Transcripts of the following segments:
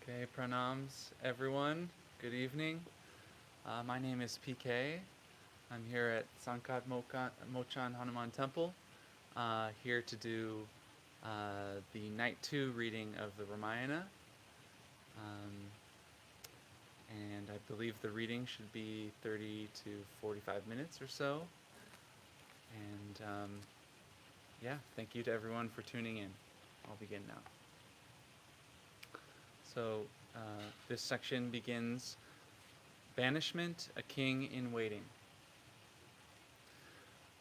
Okay, pranams everyone. Good evening. My name is PK. I'm here at Mochan Hanuman Temple, here to do the Night 2 reading of the Ramayana. Um, and I believe the reading should be 30 to 45 minutes or so. And thank you to everyone for tuning in. I'll begin now. So this section begins, Banishment, a King in Waiting.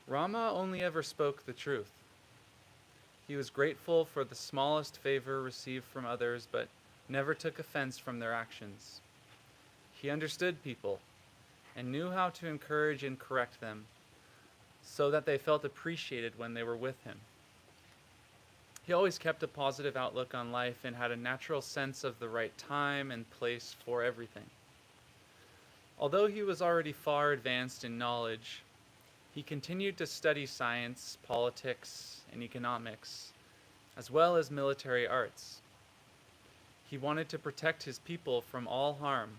Rama only ever spoke the truth. He was grateful for the smallest favor received from others, but never took offense from their actions. He understood people and knew how to encourage and correct them so that they felt appreciated when they were with him. He always kept a positive outlook on life and had a natural sense of the right time and place for everything. Although he was already far advanced in knowledge, he continued to study science, politics, and economics, as well as military arts. He wanted to protect his people from all harm,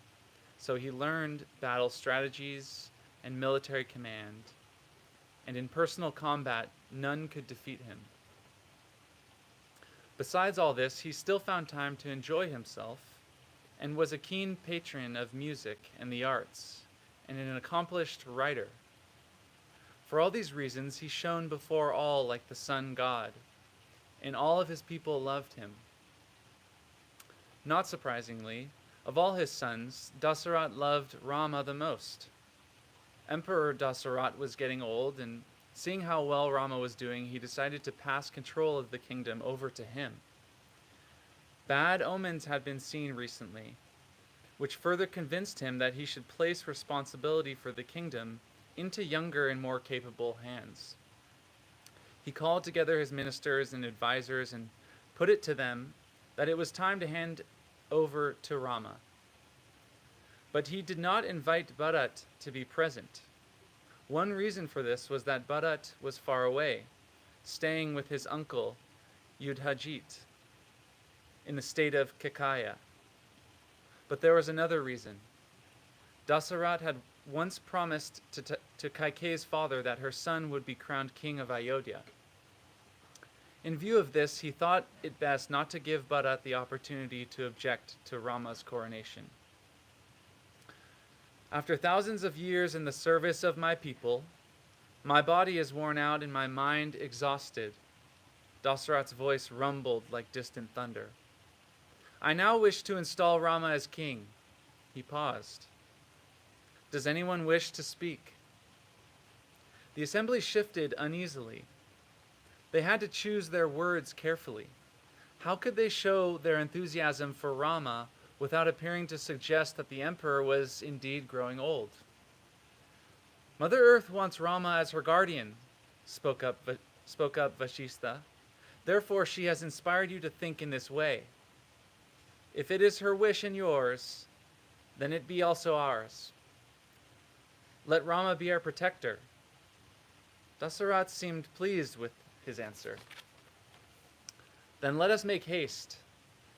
so he learned battle strategies and military command, and in personal combat, none could defeat him. Besides all this, he still found time to enjoy himself and was a keen patron of music and the arts, and an accomplished writer. For all these reasons, he shone before all like the sun god, and all of his people loved him. Not surprisingly, of all his sons, Dasarat loved Rama the most. Emperor Dasarat was getting old, and seeing how well Rama was doing, he decided to pass control of the kingdom over to him. Bad omens had been seen recently, which further convinced him that he should place responsibility for the kingdom into younger and more capable hands. He called together his ministers and advisors and put it to them that it was time to hand over to Rama. But he did not invite Bharat to be present. One reason for this was that Bharat was far away, staying with his uncle, Yudhajit, in the state of Kekaya. But there was another reason. Dasarat had once promised to Kaikeyi's father that her son would be crowned king of Ayodhya. In view of this, he thought it best not to give Bharat the opportunity to object to Rama's coronation. After thousands of years in the service of my people, my body is worn out and my mind exhausted. Dasarat's voice rumbled like distant thunder. I now wish to install Rama as king. He paused. Does anyone wish to speak? The assembly shifted uneasily. They had to choose their words carefully. How could they show their enthusiasm for Rama without appearing to suggest that the emperor was indeed growing old? Mother Earth wants Rama as her guardian, spoke up Vashistha. Therefore she has inspired you to think in this way. If it is her wish and yours, then it be also ours. Let Rama be our protector. Dasarat seemed pleased with his answer. Then let us make haste.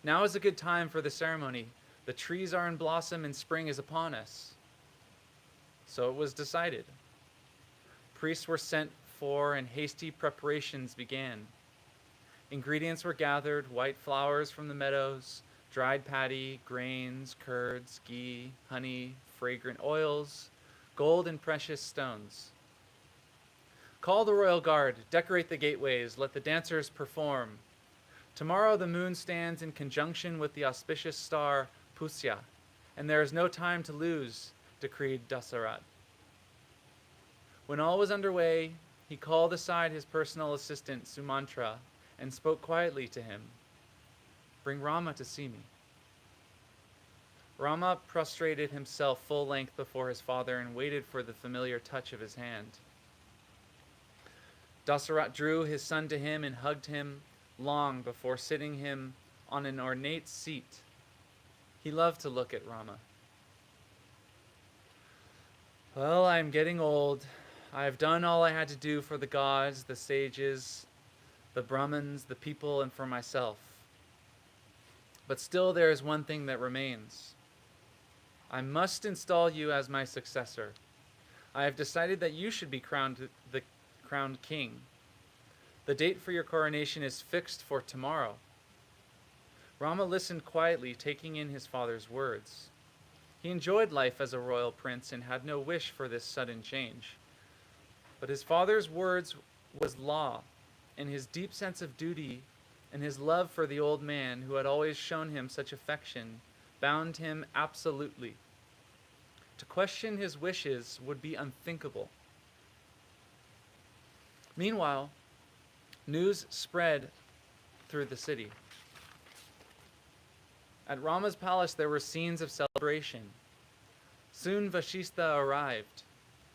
Now is a good time for the ceremony. The trees are in blossom and spring is upon us. So it was decided. Priests were sent for and hasty preparations began. Ingredients were gathered, white flowers from the meadows, dried paddy, grains, curds, ghee, honey, fragrant oils, gold and precious stones. Call the royal guard, decorate the gateways, let the dancers perform. Tomorrow the moon stands in conjunction with the auspicious star Pusya, and there is no time to lose, decreed Dasarat. When all was underway, he called aside his personal assistant Sumantra and spoke quietly to him. Bring Rama to see me. Rama prostrated himself full length before his father and waited for the familiar touch of his hand. Dasarat drew his son to him and hugged him long before sitting him on an ornate seat. He loved to look at Rama. Well, I am getting old. I have done all I had to do for the gods, the sages, the Brahmins, the people, and for myself. But still there is one thing that remains. I must install you as my successor. I have decided that you should be the crowned king. The date for your coronation is fixed for tomorrow." Rama listened quietly, taking in his father's words. He enjoyed life as a royal prince and had no wish for this sudden change. But his father's words was law, and his deep sense of duty and his love for the old man who had always shown him such affection bound him absolutely. To question his wishes would be unthinkable. Meanwhile, news spread through the city. At Rama's palace there were scenes of celebration. Soon Vashistha arrived,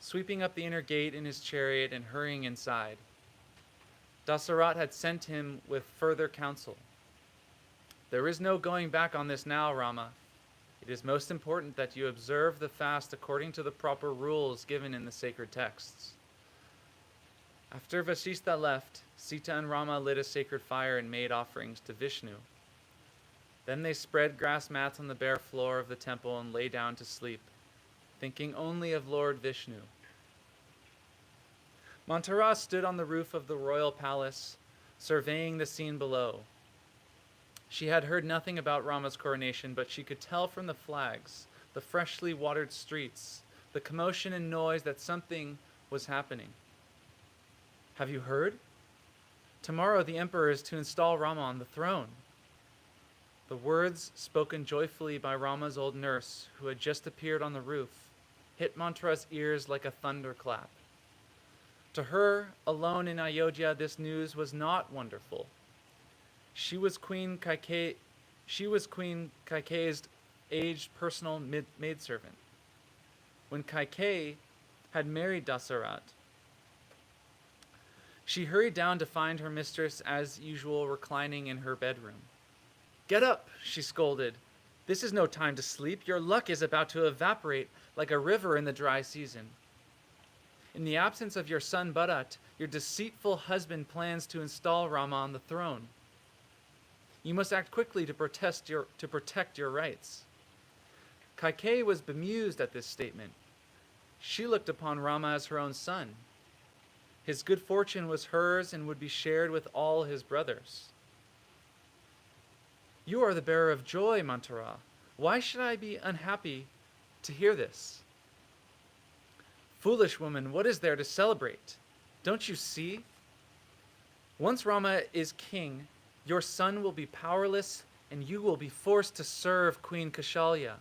sweeping up the inner gate in his chariot and hurrying inside. Dasarat had sent him with further counsel. "There is no going back on this now, Rama. It is most important that you observe the fast according to the proper rules given in the sacred texts." After Vashistha left, Sita and Rama lit a sacred fire and made offerings to Vishnu. Then they spread grass mats on the bare floor of the temple and lay down to sleep, thinking only of Lord Vishnu. Mantara stood on the roof of the royal palace, surveying the scene below. She had heard nothing about Rama's coronation, but she could tell from the flags, the freshly watered streets, the commotion and noise that something was happening. "Have you heard? Tomorrow the emperor is to install Rama on the throne." The words, spoken joyfully by Rama's old nurse, who had just appeared on the roof, hit Mantara's ears like a thunderclap. To her, alone in Ayodhya, this news was not wonderful. She was Queen Kaikeyi's aged personal maidservant. When Kaikeyi had married Dasarat, she hurried down to find her mistress as usual reclining in her bedroom. "Get up," she scolded. "This is no time to sleep. Your luck is about to evaporate like a river in the dry season. In the absence of your son Bharat, your deceitful husband plans to install Rama on the throne. You must act quickly to protect your rights." Kaikeyi was bemused at this statement. She looked upon Rama as her own son. His good fortune was hers and would be shared with all his brothers. "You are the bearer of joy, Mantara. Why should I be unhappy to hear this?" "Foolish woman, what is there to celebrate? Don't you see? Once Rama is king, your son will be powerless and you will be forced to serve Queen Kaushalya."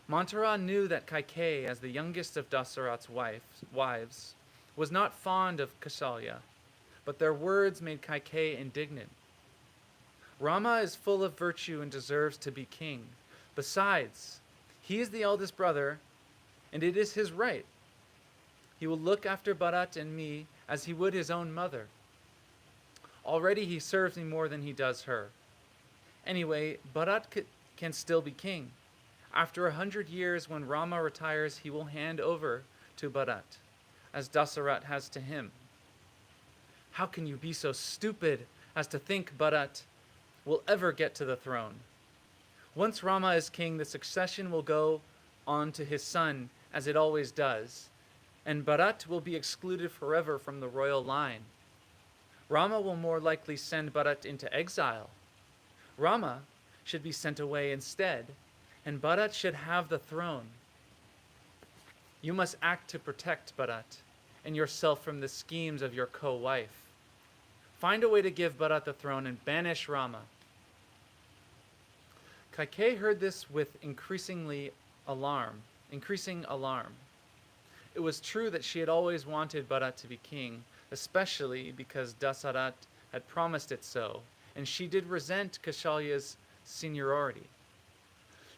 Mantara knew that Kaikeyi, as the youngest of Dasarat's wives, was not fond of Kaushalya, but their words made Kaikeyi indignant. "Rama is full of virtue and deserves to be king. Besides, he is the eldest brother, and it is his right. He will look after Bharat and me as he would his own mother. Already he serves me more than he does her. Anyway, Bharat can still be king. After 100 years, when Rama retires, he will hand over to Bharat, as Dasarat has to him. How can you be so stupid as to think Bharat will ever get to the throne? Once Rama is king, the succession will go on to his son, as it always does, and Bharat will be excluded forever from the royal line. Rama will more likely send Bharat into exile. Rama should be sent away instead, and Bharat should have the throne. You must act to protect Bharat and yourself from the schemes of your co-wife. Find a way to give Bharat the throne and banish Rama." Kaikeyi heard this with increasing alarm. It was true that she had always wanted Bharat to be king, especially because Dasarat had promised it so, and she did resent Kaushalya's seniority.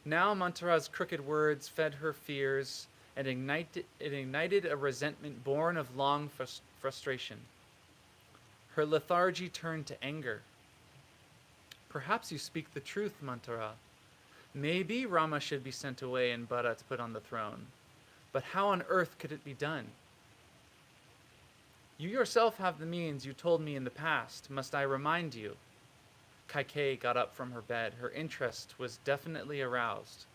Now Mantara's crooked words fed her fears and ignited a resentment born of long frustration. Her lethargy turned to anger. "Perhaps you speak the truth, Mantara. Maybe Rama should be sent away and Bharat put on the throne. But how on earth could it be done? You yourself have the means you told me in the past. Must I remind you? Kaikeyi got up from her bed. Her interest was definitely aroused.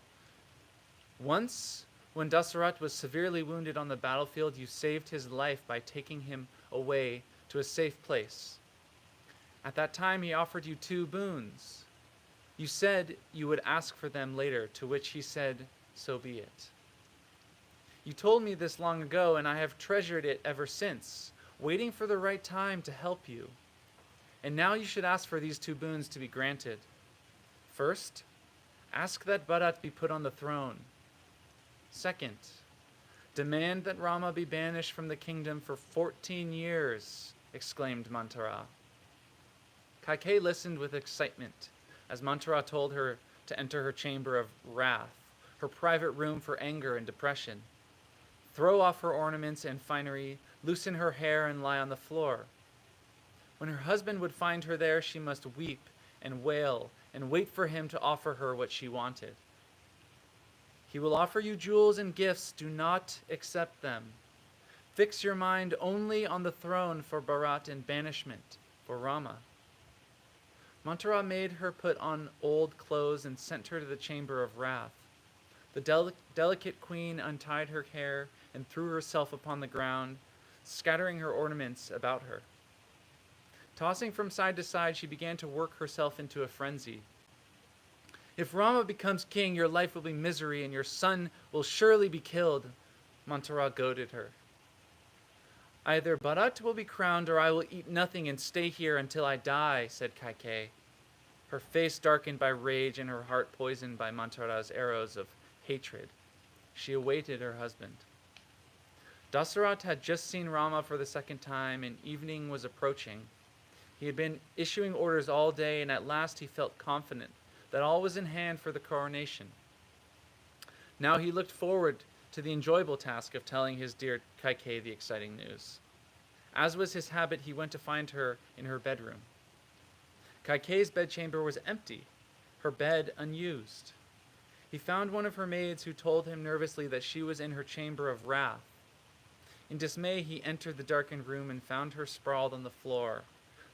Once, when Dasarat was severely wounded on the battlefield, you saved his life by taking him away to a safe place. At that time, he offered you 2 boons. You said you would ask for them later, to which he said, "So be it." You told me this long ago, and I have treasured it ever since, waiting for the right time to help you. And now you should ask for these 2 boons to be granted. First, ask that Bharat be put on the throne. Second, demand that Rama be banished from the kingdom for 14 years, exclaimed Mantara. Kaikeyi listened with excitement as Mantara told her to enter her chamber of wrath, her private room for anger and depression. Throw off her ornaments and finery, loosen her hair, and lie on the floor. When her husband would find her there, she must weep and wail and wait for him to offer her what she wanted. He will offer you jewels and gifts. Do not accept them. Fix your mind only on the throne for Bharat and banishment for Rama. Mantara made her put on old clothes and sent her to the chamber of wrath. The delicate queen untied her hair and threw herself upon the ground, scattering her ornaments about her. Tossing from side to side, she began to work herself into a frenzy. "If Rama becomes king, your life will be misery, and your son will surely be killed," Mantara goaded her. "Either Bharat will be crowned, or I will eat nothing and stay here until I die," said Kaikeyi, her face darkened by rage and her heart poisoned by Mantara's arrows of hatred. She awaited her husband. Dasarat had just seen Rama for the second time, and evening was approaching. He had been issuing orders all day, and at last he felt confident that all was in hand for the coronation. Now he looked forward to the enjoyable task of telling his dear Kaikeyi the exciting news. As was his habit, he went to find her in her bedroom. Kaikeyi's bedchamber was empty, her bed unused. He found one of her maids, who told him nervously that she was in her chamber of wrath. In dismay, he entered the darkened room and found her sprawled on the floor,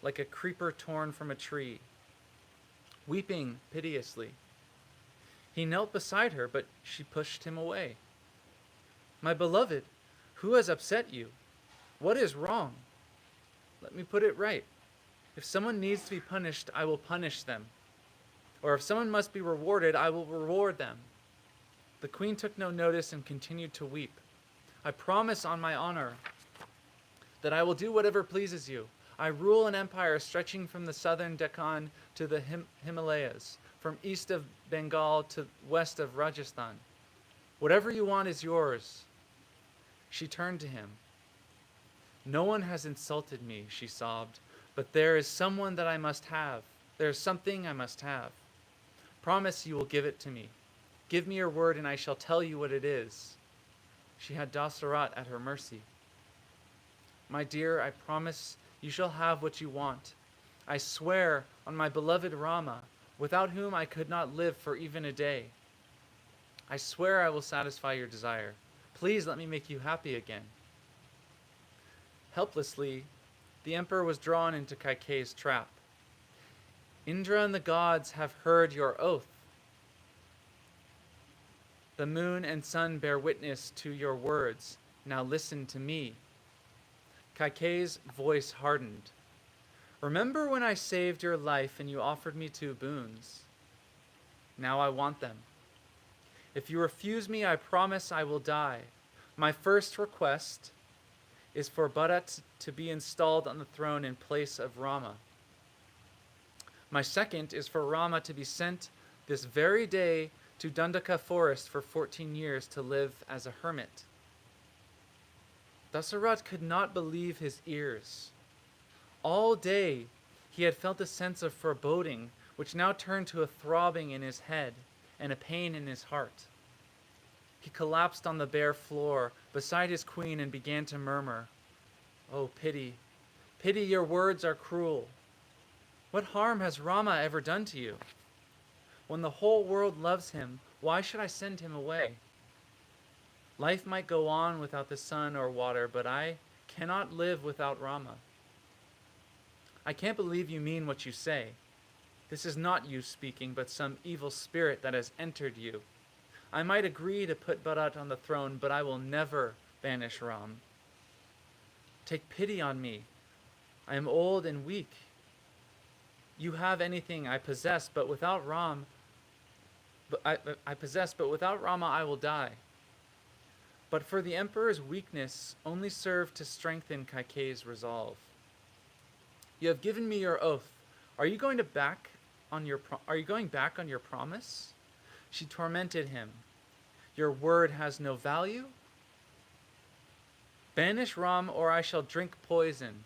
like a creeper torn from a tree, weeping piteously. He knelt beside her, but she pushed him away. "My beloved, who has upset you? What is wrong? Let me put it right. If someone needs to be punished, I will punish them. Or if someone must be rewarded, I will reward them." The queen took no notice and continued to weep. "I promise on my honor that I will do whatever pleases you. I rule an empire stretching from the southern Deccan to the Himalayas, from east of Bengal to west of Rajasthan. Whatever you want is yours." She turned to him. "No one has insulted me," she sobbed, "but there is someone that I must have. There is something I must have. Promise you will give it to me. Give me your word, and I shall tell you what it is." She had Dasarat at her mercy. "My dear, I promise you shall have what you want. I swear on my beloved Rama, without whom I could not live for even a day. I swear I will satisfy your desire. Please let me make you happy again." Helplessly, the emperor was drawn into Kaikeyi's trap. "Indra and the gods have heard your oath. The moon and sun bear witness to your words. Now listen to me." Kaikeyi's voice hardened. "Remember when I saved your life and you offered me 2 boons? Now I want them. If you refuse me, I promise I will die. My first request is for Bharat to be installed on the throne in place of Rama. My second is for Rama to be sent this very day to Dandaka forest for 14 years to live as a hermit." Dasarat could not believe his ears. All day he had felt a sense of foreboding, which now turned to a throbbing in his head and a pain in his heart. He collapsed on the bare floor beside his queen and began to murmur, "Oh, pity, pity, your words are cruel. What harm has Rama ever done to you? When the whole world loves him, why should I send him away? Life might go on without the sun or water, but I cannot live without Rama. I can't believe you mean what you say. This is not you speaking, but some evil spirit that has entered you. I might agree to put Bharat on the throne, but I will never banish Ram. Take pity on me. I am old and weak. You have anything I possess, but without Ram, I possess, but without Rama I will die. But for the emperor's weakness only served to strengthen Kaikeyi's resolve. You have given me your oath. Are you going back on your promise? She tormented him. Your word has no value? Banish Ram, or I shall drink poison.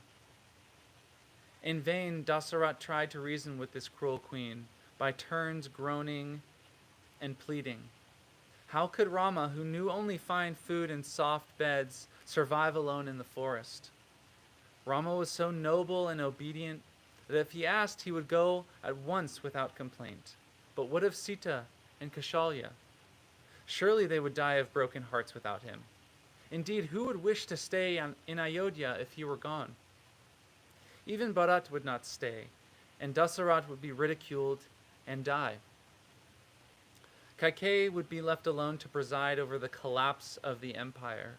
In vain, Dasarat tried to reason with this cruel queen, by turns groaning and pleading. How could Rama, who knew only fine food and soft beds, survive alone in the forest? Rama was so noble and obedient that if he asked, he would go at once without complaint. But what of Sita and Kaushalya? Surely they would die of broken hearts without him. Indeed, who would wish to stay in Ayodhya if he were gone? Even Bharat would not stay, and Dasarat would be ridiculed and die. Kaikeyi would be left alone to preside over the collapse of the empire,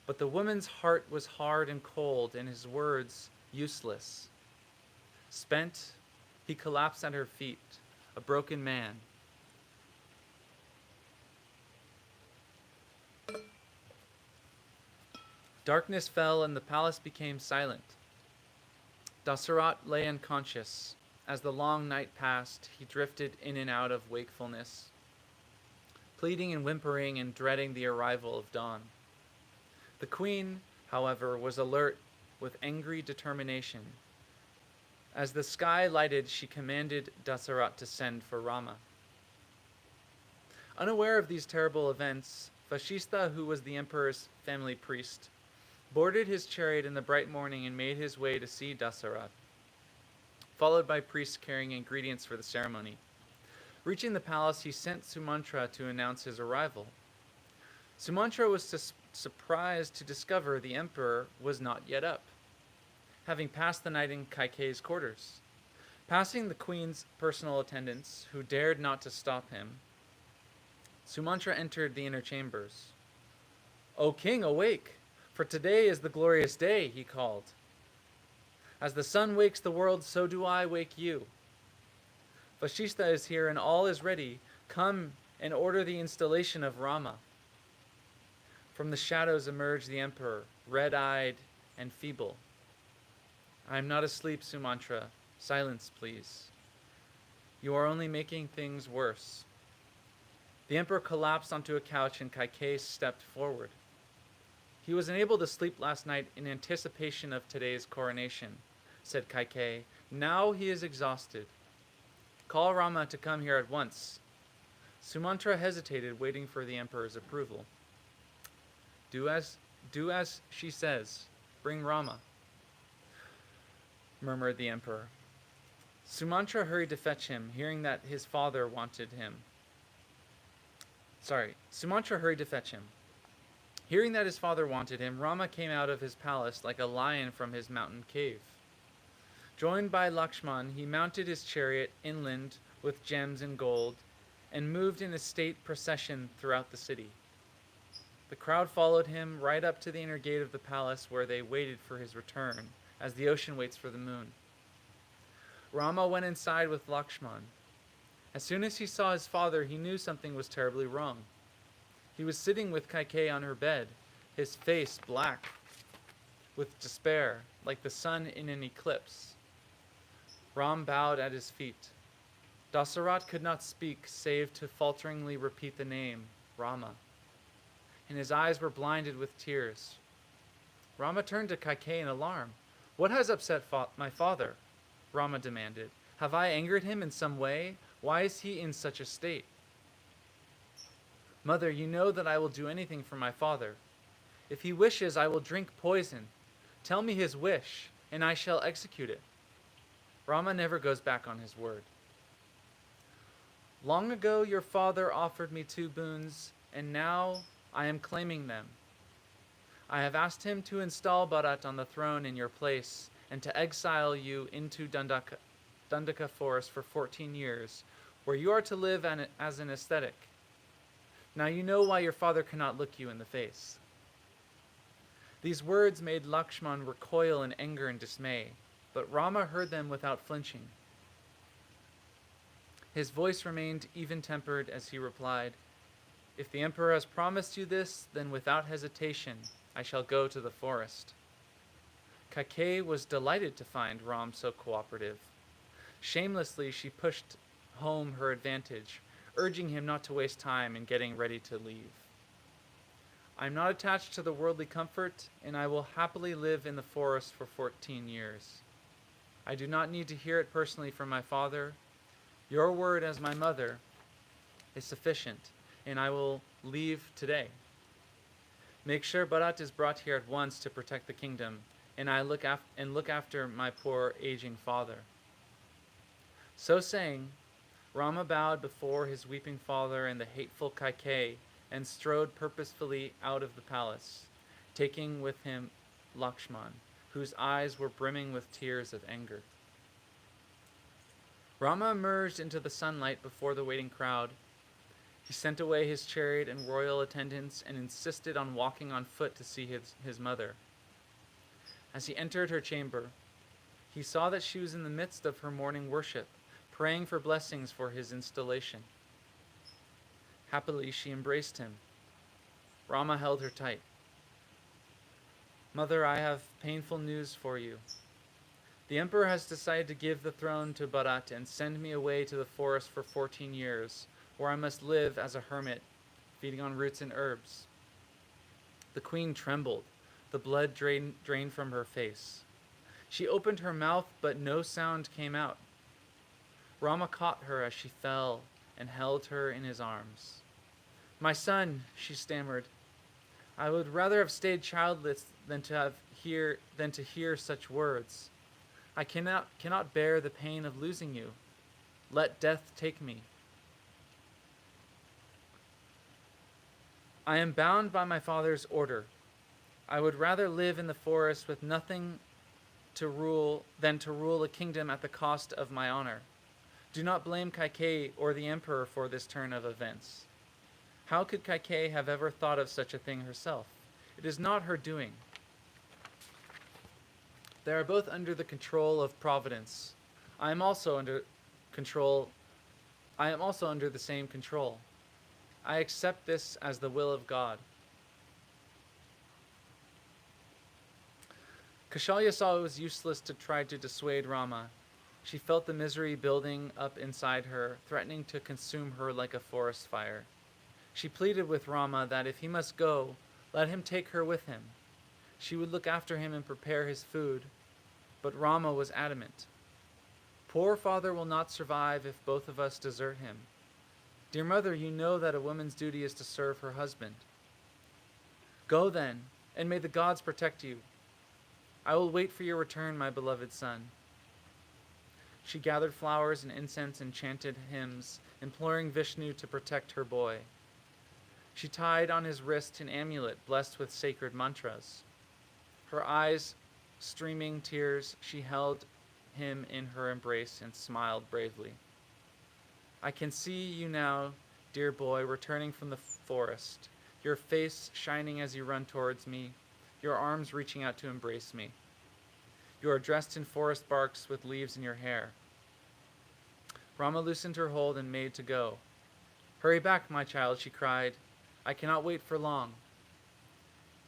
but the woman's heart was hard and cold, and his words useless. Spent, he collapsed at her feet, a broken man. Darkness fell, and the palace became silent. Dasarat lay unconscious. As the long night passed, he drifted in and out of wakefulness, pleading and whimpering and dreading the arrival of dawn. The queen, however, was alert with angry determination. As the sky lighted, she commanded Dasarat to send for Rama. Unaware of these terrible events, Vashistha, who was the emperor's family priest, boarded his chariot in the bright morning and made his way to see Dasarat, followed by priests carrying ingredients for the ceremony. Reaching the palace, he sent Sumantra to announce his arrival. Sumantra was surprised to discover the emperor was not yet up, having passed the night in Kaikeyi's quarters. Passing the queen's personal attendants, who dared not to stop him, Sumantra entered the inner chambers. "O king, awake! For today is the glorious day," he called. "As the sun wakes the world, so do I wake you. Vashistha is here and all is ready. Come and order the installation of Rama." From the shadows emerged the emperor, red-eyed and feeble. "I am not asleep, Sumantra. Silence, please. You are only making things worse." The emperor collapsed onto a couch and Kaikeyi stepped forward. "He was unable to sleep last night in anticipation of today's coronation," said Kaikeyi. "Now he is exhausted. Call Rama to come here at once." Sumantra hesitated, waiting for the emperor's approval. Do as she says. Bring Rama," murmured the emperor. Sumantra hurried to fetch him, hearing that his father wanted him. Sumantra hurried to fetch him. Hearing that his father wanted him, Rama came out of his palace like a lion from his mountain cave. Joined by Lakshman, he mounted his chariot inland with gems and gold, and moved in a state procession throughout the city. The crowd followed him right up to the inner gate of the palace, where they waited for his return, as the ocean waits for the moon. Rama went inside with Lakshman. As soon as he saw his father, he knew something was terribly wrong. He was sitting with Kaikeyi on her bed, his face black with despair, like the sun in an eclipse. Ram bowed at his feet. Dasarat could not speak save to falteringly repeat the name, Rama, and his eyes were blinded with tears. Rama turned to Kaikeyi in alarm. "What has upset my father?" Rama demanded. "Have I angered him in some way? Why is he in such a state?" "Mother, you know that I will do anything for my father. If he wishes, I will drink poison. Tell me his wish, and I shall execute it." Rama never goes back on his word. "Long ago your father offered me 2 boons, and now I am claiming them. I have asked him to install Bharat on the throne in your place, and to exile you into Dandaka, Dandaka forest for 14 years, where you are to live as an ascetic. Now you know why your father cannot look you in the face." These words made Lakshman recoil in anger and dismay, but Rama heard them without flinching. His voice remained even-tempered as he replied, "If the emperor has promised you this, then without hesitation I shall go to the forest." Kaikeyi was delighted to find Ram so cooperative. Shamelessly, she pushed home her advantage, urging him not to waste time in getting ready to leave. "I am not attached to the worldly comfort, and I will happily live in the forest for 14 years. I do not need to hear it personally from my father. Your word as my mother is sufficient, and I will leave today. Make sure Bharat is brought here at once to protect the kingdom, and look after my poor aging father." So saying, Rama bowed before his weeping father and the hateful Kaikeyi and strode purposefully out of the palace, taking with him Lakshman, whose eyes were brimming with tears of anger. Rama emerged into the sunlight before the waiting crowd. He sent away his chariot and royal attendants and insisted on walking on foot to see his mother. As he entered her chamber, he saw that she was in the midst of her morning worship, praying for blessings for his installation. Happily, she embraced him. Rama held her tight. "Mother, I have painful news for you. The emperor has decided to give the throne to Bharat and send me away to the forest for 14 years, where I must live as a hermit, feeding on roots and herbs." The queen trembled. The blood drained from her face. She opened her mouth, but no sound came out. Rama caught her as she fell and held her in his arms. "My son," she stammered, "I would rather have stayed childless than to hear such words. I cannot bear the pain of losing you. Let death take me. I am bound by my father's order. I would rather live in the forest with nothing to rule than to rule a kingdom at the cost of my honor. Do not blame Kaikeyi or the emperor for this turn of events. How could Kaikeyi have ever thought of such a thing herself? It is not her doing. They are both under the control of Providence. I am also under the same control. I accept this as the will of God." Kaushalya saw it was useless to try to dissuade Rama. She felt the misery building up inside her, threatening to consume her like a forest fire. She pleaded with Rama that if he must go, let him take her with him. She would look after him and prepare his food, but Rama was adamant. "Poor father will not survive if both of us desert him. Dear mother, you know that a woman's duty is to serve her husband. Go then, and may the gods protect you. I will wait for your return, my beloved son." She gathered flowers and incense and chanted hymns, imploring Vishnu to protect her boy. She tied on his wrist an amulet blessed with sacred mantras. Her eyes streaming tears, she held him in her embrace and smiled bravely. "I can see you now, dear boy, returning from the forest, your face shining as you run towards me, your arms reaching out to embrace me. You are dressed in forest barks with leaves in your hair." Rama loosened her hold and made to go. "Hurry back, my child," she cried. "I cannot wait for long."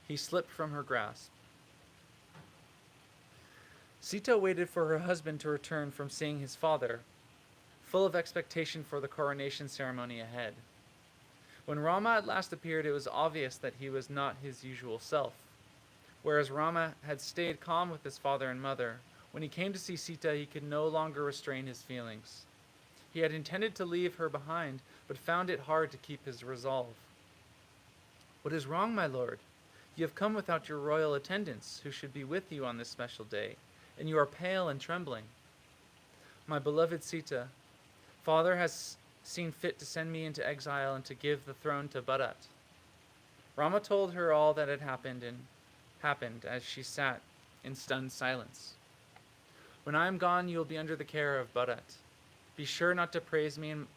He slipped from her grasp. Sita waited for her husband to return from seeing his father, full of expectation for the coronation ceremony ahead. When Rama at last appeared, it was obvious that he was not his usual self. Whereas Rama had stayed calm with his father and mother, when he came to see Sita, he could no longer restrain his feelings. He had intended to leave her behind, but found it hard to keep his resolve. "What is wrong, my lord? You have come without your royal attendants, who should be with you on this special day, and you are pale and trembling." "My beloved Sita, father has seen fit to send me into exile and to give the throne to Bharat." Rama told her all that had happened as she sat in stunned silence. When I am gone, you will be under the care of Bharat. Be sure not to praise me in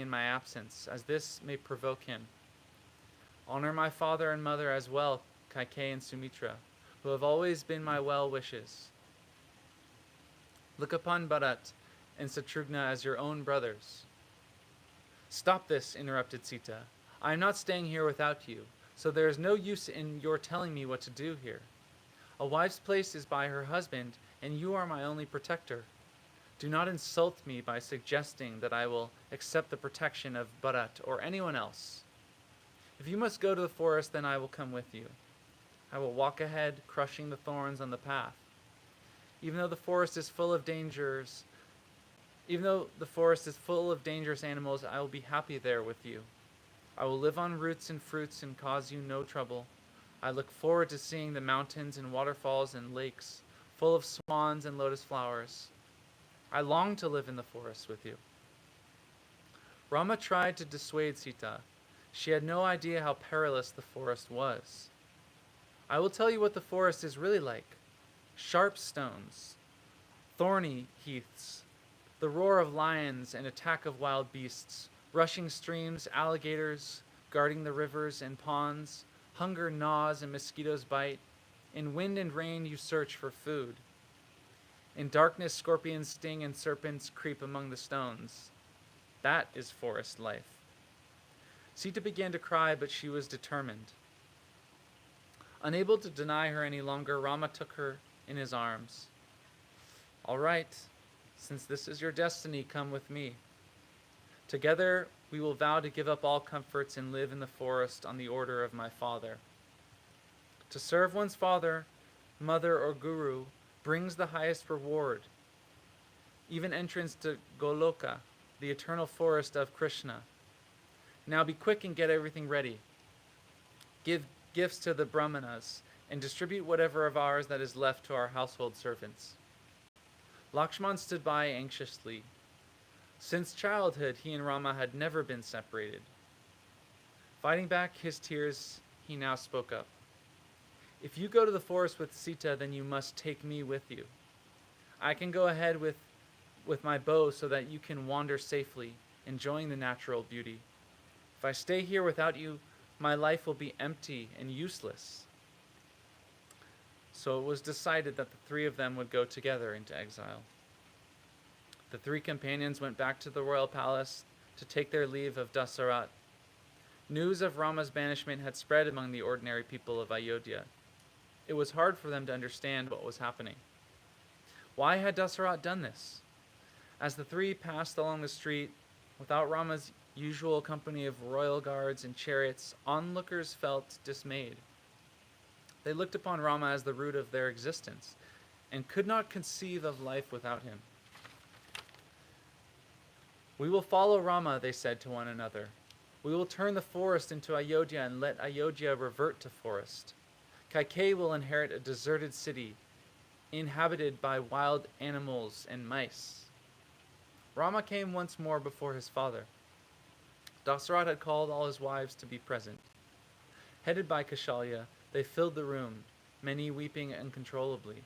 my absence, as this may provoke him. Honor my father and mother as well, Kaikeyi and Sumitra, who have always been my well wishes. Look upon Bharat and Satrughna as your own brothers. Stop this, interrupted Sita. I am not staying here without you, so there is no use in your telling me what to do here. A wife's place is by her husband, and you are my only protector. Do not insult me by suggesting that I will accept the protection of Bharat or anyone else. If you must go to the forest, then I will come with you. I will walk ahead, crushing the thorns on the path. Even though the forest is full of dangerous animals, I will be happy there with you. I will live on roots and fruits and cause you no trouble. I look forward to seeing the mountains and waterfalls and lakes full of swans and lotus flowers. I long to live in the forest with you. Rama tried to dissuade Sita. She had no idea how perilous the forest was. I will tell you what the forest is really like. Sharp stones, thorny heaths, the roar of lions and attack of wild beasts, rushing streams, alligators guarding the rivers and ponds, hunger gnaws and mosquitoes bite. In wind and rain you search for food. In darkness scorpions sting and serpents creep among the stones. That is forest life. Sita began to cry, but she was determined. Unable to deny her any longer, Rama took her in his arms. All right, since this is your destiny, come with me. Together we will vow to give up all comforts and live in the forest on the order of my father. To serve one's father, mother, or guru brings the highest reward, even entrance to Goloka, the eternal forest of Krishna. Now be quick and get everything ready. Give gifts to the brahmanas and distribute whatever of ours that is left to our household servants. Lakshman stood by anxiously. Since childhood, he and Rama had never been separated. Fighting back his tears, he now spoke up. If you go to the forest with Sita, then you must take me with you. I can go ahead with my bow so that you can wander safely, enjoying the natural beauty. If I stay here without you, my life will be empty and useless. So it was decided that the three of them would go together into exile. The three companions went back to the royal palace to take their leave of Dasarat. News of Rama's banishment had spread among the ordinary people of Ayodhya. It was hard for them to understand what was happening. Why had Dasarat done this? As the three passed along the street, without Rama's usual company of royal guards and chariots, onlookers felt dismayed. They looked upon Rama as the root of their existence and could not conceive of life without him. We will follow Rama, they said to one another. We will turn the forest into Ayodhya and let Ayodhya revert to forest. Kaikeyi will inherit a deserted city inhabited by wild animals and mice. Rama came once more before his father. Dasarat had called all his wives to be present. Headed by Kaushalya, they filled the room, many weeping uncontrollably.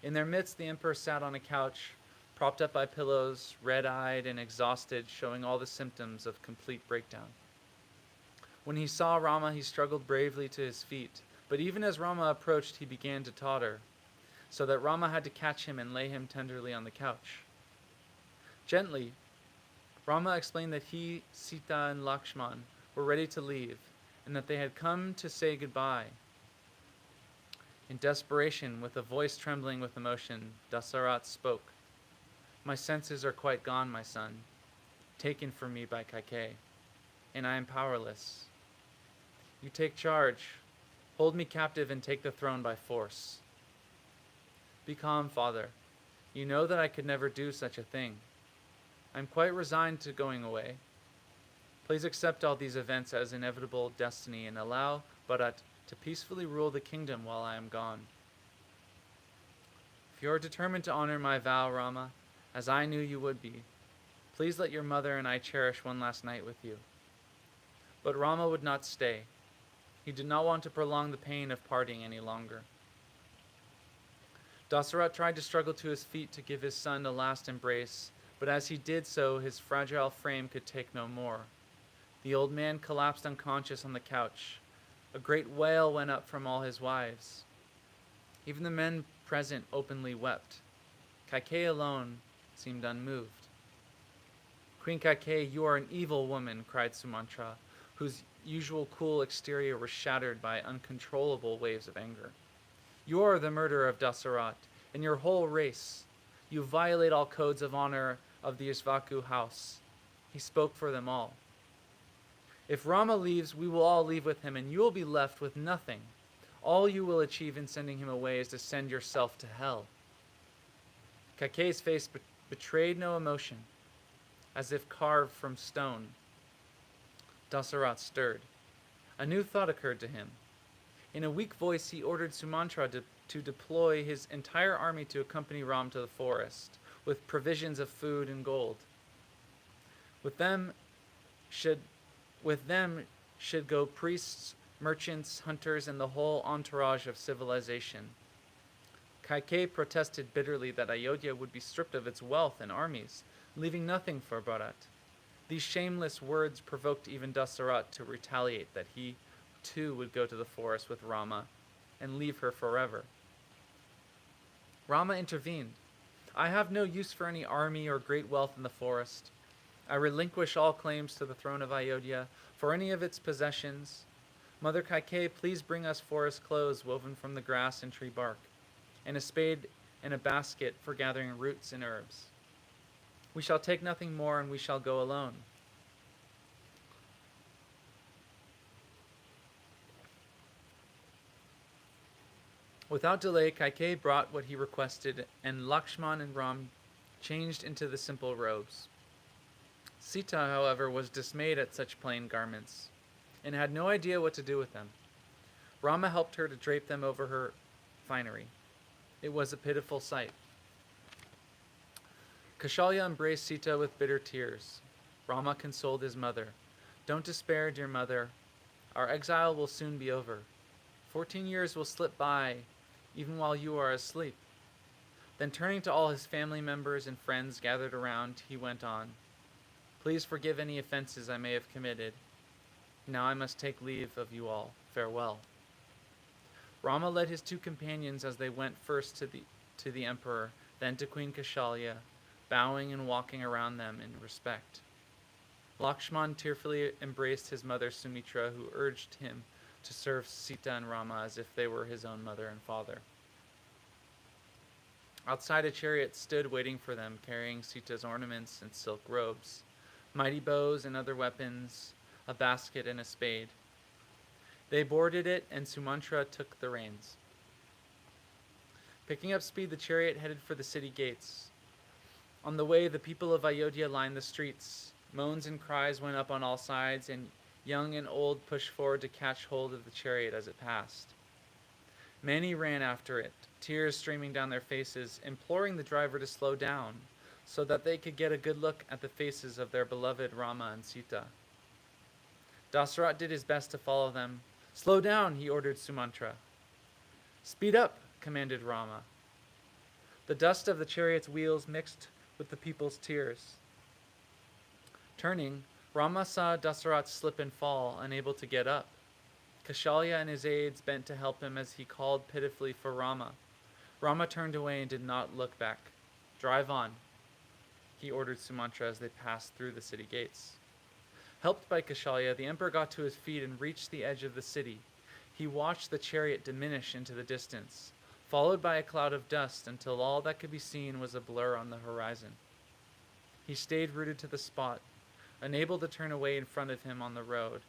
In their midst, the emperor sat on a couch, propped up by pillows, red-eyed and exhausted, showing all the symptoms of complete breakdown. When he saw Rama, he struggled bravely to his feet, but even as Rama approached, he began to totter, so that Rama had to catch him and lay him tenderly on the couch. Gently, Rama explained that he, Sita, and Lakshman were ready to leave, and that they had come to say goodbye. In desperation, with a voice trembling with emotion, Dasarat spoke. My senses are quite gone, my son, taken from me by Kaikeyi, and I am powerless. You take charge, hold me captive and take the throne by force. Be calm, father. You know that I could never do such a thing. I am quite resigned to going away. Please accept all these events as inevitable destiny and allow Bharat to peacefully rule the kingdom while I am gone. If you are determined to honor my vow, Rama, as I knew you would be, please let your mother and I cherish one last night with you. But Rama would not stay. He did not want to prolong the pain of parting any longer. Dasarat tried to struggle to his feet to give his son a last embrace, but as he did so, his fragile frame could take no more. The old man collapsed unconscious on the couch. A great wail went up from all his wives. Even the men present openly wept. Kaikei alone seemed unmoved. Queen Kaikei, you are an evil woman, cried Sumantra, whose usual cool exterior was shattered by uncontrollable waves of anger. You are the murderer of Dasarat and your whole race. You violate all codes of honor of the Ishvaku house. He spoke for them all. If Rama leaves, we will all leave with him, and you will be left with nothing. All you will achieve in sending him away is to send yourself to hell. Kaikei's face betrayed no emotion, as if carved from stone. Dasarat stirred. A new thought occurred to him. In a weak voice, he ordered Sumantra to deploy his entire army to accompany Ram to the forest, with provisions of food and gold. With them should go priests, merchants, hunters, and the whole entourage of civilization. Kaikei protested bitterly that Ayodhya would be stripped of its wealth and armies, leaving nothing for Bharat. These shameless words provoked even Dasarat to retaliate that he too would go to the forest with Rama and leave her forever. Rama intervened. I have no use for any army or great wealth in the forest. I relinquish all claims to the throne of Ayodhya for any of its possessions. Mother Kaikei, please bring us forest clothes woven from the grass and tree bark, and a spade and a basket for gathering roots and herbs. We shall take nothing more, and we shall go alone. Without delay, Kaikei brought what he requested, and Lakshman and Ram changed into the simple robes. Sita, however, was dismayed at such plain garments, and had no idea what to do with them. Rama helped her to drape them over her finery. It was a pitiful sight. Kaushalya embraced Sita with bitter tears. Rama consoled his mother. Don't despair, dear mother. Our exile will soon be over. 14 years will slip by, even while you are asleep. Then turning to all his family members and friends gathered around, he went on. Please forgive any offenses I may have committed. Now I must take leave of you all. Farewell. Rama led his two companions as they went first to the emperor, then to Queen Kaushalya, bowing and walking around them in respect. Lakshman tearfully embraced his mother Sumitra, who urged him to serve Sita and Rama as if they were his own mother and father. Outside, a chariot stood waiting for them, carrying Sita's ornaments and silk robes, mighty bows and other weapons, a basket and a spade. They boarded it, and Sumantra took the reins. Picking up speed, the chariot headed for the city gates. On the way, the people of Ayodhya lined the streets. Moans and cries went up on all sides, and young and old pushed forward to catch hold of the chariot as it passed. Many ran after it, tears streaming down their faces, imploring the driver to slow down so that they could get a good look at the faces of their beloved Rama and Sita. Dasarat did his best to follow them. Slow down, he ordered Sumantra. Speed up, commanded Rama. The dust of the chariot's wheels mixed with the people's tears. Turning, Rama saw Dasarat slip and fall, unable to get up. Kaushalya and his aides bent to help him as he called pitifully for Rama. Rama turned away and did not look back. Drive on, he ordered Sumantra as they passed through the city gates. Helped by Kaushalya, the emperor got to his feet and reached the edge of the city. He watched the chariot diminish into the distance, followed by a cloud of dust until all that could be seen was a blur on the horizon. He stayed rooted to the spot, unable to turn away in front of him on the road.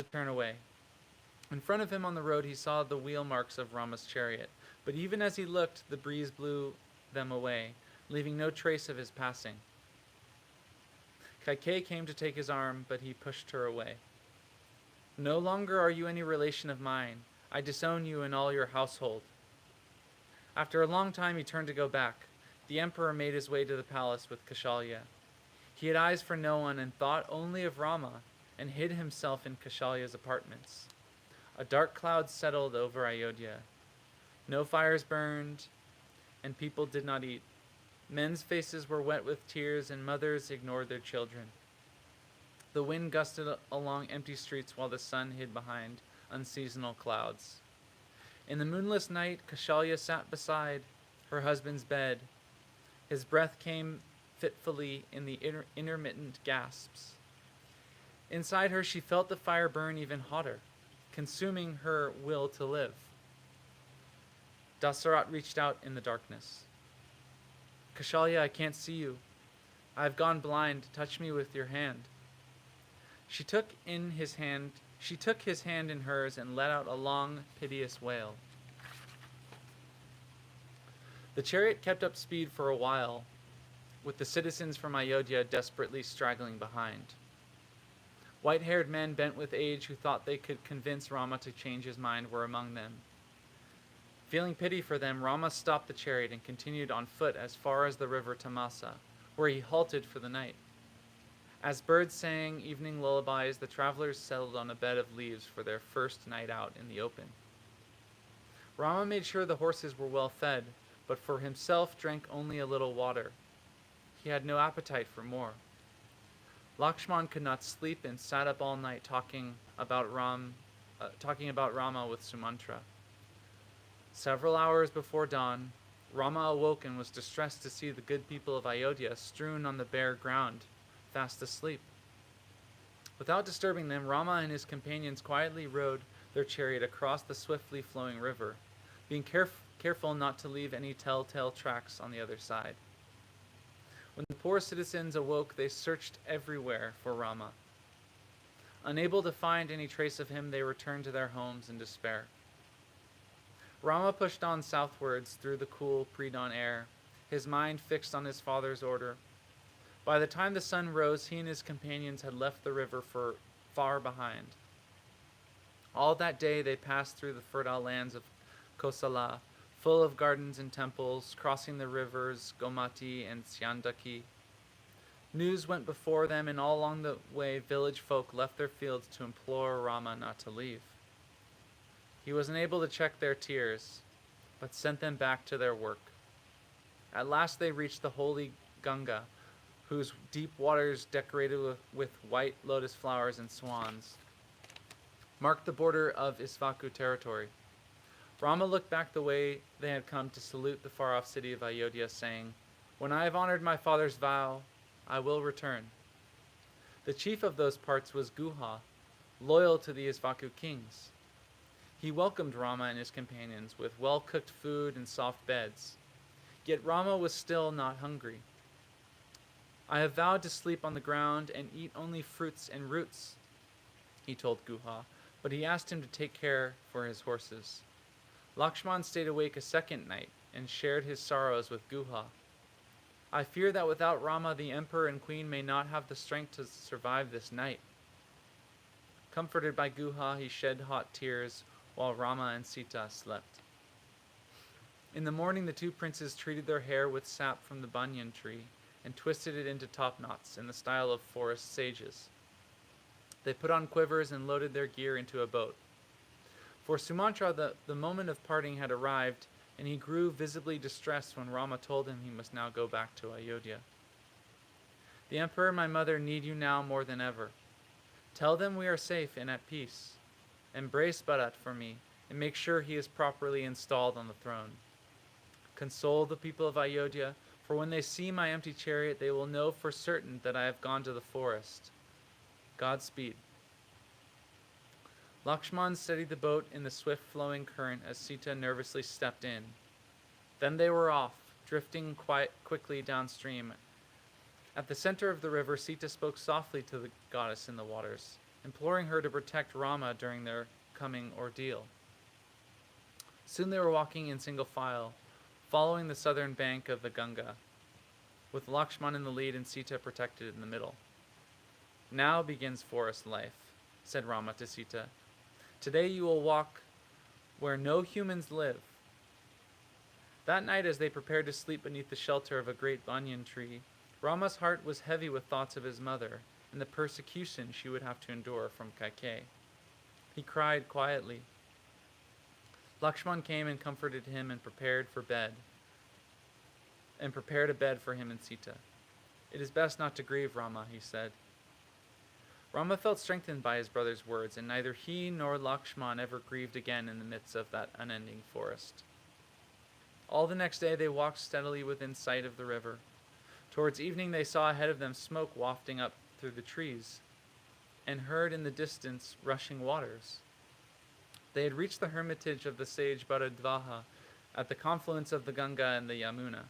In front of him on the road, he saw the wheel marks of Rama's chariot, but even as he looked, the breeze blew them away, leaving no trace of his passing. Kaikei came to take his arm, but he pushed her away. No longer are you any relation of mine. I disown you and all your household. After a long time, he turned to go back. The emperor made his way to the palace with Kaushalya. He had eyes for no one and thought only of Rama, and hid himself in Kaushalya's apartments. A dark cloud settled over Ayodhya. No fires burned, and people did not eat. Men's faces were wet with tears, and mothers ignored their children. The wind gusted along empty streets while the sun hid behind unseasonal clouds. In the moonless night, Kashalya sat beside her husband's bed. His breath came fitfully in the intermittent gasps. Inside her, she felt the fire burn even hotter, consuming her will to live. Dasarat reached out in the darkness. Kashalya, I can't see you. I have gone blind. Touch me with your hand. She took his hand in hers and let out a long, piteous wail. The chariot kept up speed for a while, with the citizens from Ayodhya desperately straggling behind. White-haired men bent with age who thought they could convince Rama to change his mind were among them. Feeling pity for them, Rama stopped the chariot and continued on foot as far as the river Tamasa, where he halted for the night. As birds sang evening lullabies, the travelers settled on a bed of leaves for their first night out in the open. Rama made sure the horses were well fed, but for himself drank only a little water. He had no appetite for more. Lakshman could not sleep and sat up all night talking about Rama with Sumantra. Several hours before dawn, Rama awoke and was distressed to see the good people of Ayodhya strewn on the bare ground, fast asleep. Without disturbing them, Rama and his companions quietly rode their chariot across the swiftly flowing river, being careful not to leave any telltale tracks on the other side. When the poor citizens awoke, they searched everywhere for Rama. Unable to find any trace of him, they returned to their homes in despair. Rama pushed on southwards through the cool pre-dawn air, his mind fixed on his father's order. By the time the sun rose, he and his companions had left the river far behind. All that day they passed through the fertile lands of Kosala, full of gardens and temples, crossing the rivers Gomati and Syandaki. News went before them, and all along the way village folk left their fields to implore Rama not to leave. He was unable to check their tears, but sent them back to their work. At last they reached the holy Ganga, whose deep waters, decorated with white lotus flowers and swans, marked the border of Isvaku territory. Rama looked back the way they had come to salute the far-off city of Ayodhya, saying, "When I have honored my father's vow, I will return." The chief of those parts was Guha, loyal to the Isvaku kings. He welcomed Rama and his companions with well-cooked food and soft beds. Yet Rama was still not hungry. "I have vowed to sleep on the ground and eat only fruits and roots," he told Guha, but he asked him to take care for his horses. Lakshman stayed awake a second night and shared his sorrows with Guha. "I fear that without Rama, the emperor and queen may not have the strength to survive this night." Comforted by Guha, he shed hot tears while Rama and Sita slept. In the morning, the two princes treated their hair with sap from the banyan tree and twisted it into topknots in the style of forest sages. They put on quivers and loaded their gear into a boat. For Sumantra, the moment of parting had arrived, and he grew visibly distressed when Rama told him he must now go back to Ayodhya. "The emperor and my mother need you now more than ever. Tell them we are safe and at peace. Embrace Bharat for me, and make sure he is properly installed on the throne. Console the people of Ayodhya, for when they see my empty chariot, they will know for certain that I have gone to the forest. Godspeed." Lakshman steadied the boat in the swift-flowing current as Sita nervously stepped in. Then they were off, drifting quickly downstream. At the center of the river, Sita spoke softly to the goddess in the waters, imploring her to protect Rama during their coming ordeal. Soon they were walking in single file, following the southern bank of the Ganga, with Lakshman in the lead and Sita protected in the middle. "Now begins forest life," said Rama to Sita. "Today you will walk where no humans live." That night, as they prepared to sleep beneath the shelter of a great banyan tree, Rama's heart was heavy with thoughts of his mother and the persecution she would have to endure from Kaikeyi. He cried quietly, Lakshman came and comforted him and prepared a bed for him and Sita. "It is best not to grieve, Rama," he said. Rama felt strengthened by his brother's words, and neither he nor Lakshman ever grieved again in the midst of that unending forest. All the next day they walked steadily within sight of the river. Towards evening they saw ahead of them smoke wafting up through the trees, and heard in the distance rushing waters. They had reached the hermitage of the sage Bharadvaja at the confluence of the Ganga and the Yamuna.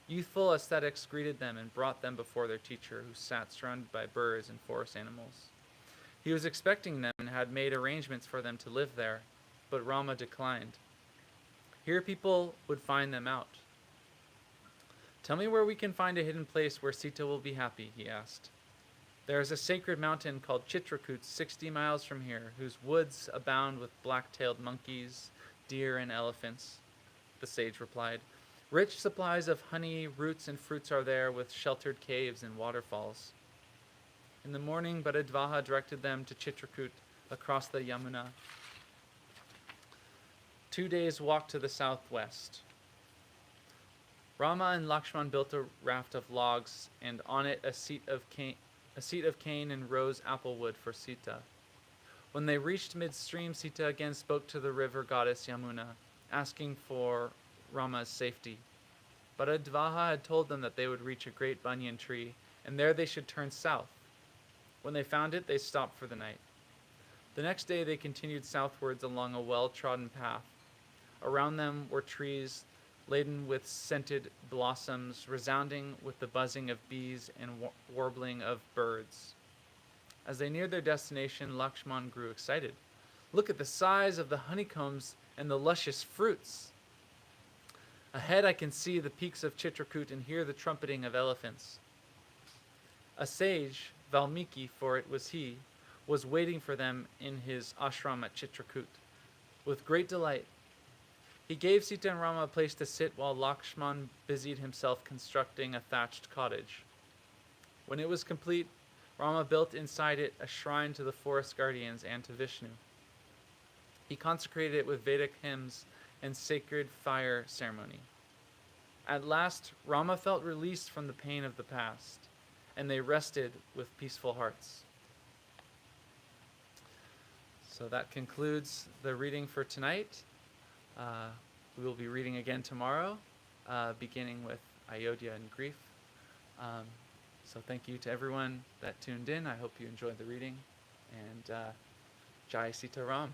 Youthful ascetics greeted them and brought them before their teacher, who sat surrounded by birds and forest animals. He was expecting them and had made arrangements for them to live there, but Rama declined. Here people would find them out. "Tell me where we can find a hidden place where Sita will be happy," he asked. "There is a sacred mountain called Chitrakoot 60 miles from here, whose woods abound with black-tailed monkeys, deer, and elephants," the sage replied. "Rich supplies of honey, roots, and fruits are there, with sheltered caves and waterfalls." In the morning, Bharadvaja directed them to Chitrakoot across the Yamuna. 2 days' walk to the southwest. Rama and Lakshman built a raft of logs, and on it a seat of cane and rose apple wood for Sita. When they reached midstream, Sita again spoke to the river goddess Yamuna, asking for Rama's safety. Bharadvaja had told them that they would reach a great banyan tree, and there they should turn south. When they found it, they stopped for the night. The next day they continued southwards along a well-trodden path. Around them were trees laden with scented blossoms, resounding with the buzzing of bees and warbling of birds. As they neared their destination, Lakshman grew excited. "Look at the size of the honeycombs and the luscious fruits. Ahead I can see the peaks of Chitrakoot and hear the trumpeting of elephants." A sage, Valmiki, for it was he, was waiting for them in his ashram at Chitrakoot. With great delight, he gave Sita and Rama a place to sit while Lakshman busied himself constructing a thatched cottage. When it was complete, Rama built inside it a shrine to the forest guardians and to Vishnu. He consecrated it with Vedic hymns and sacred fire ceremony. At last, Rama felt released from the pain of the past, and they rested with peaceful hearts. So that concludes the reading for tonight. We will be reading again tomorrow, beginning with Ayodhya and grief. So thank you to everyone that tuned in. I hope you enjoyed the reading, and Jai Sita Ram.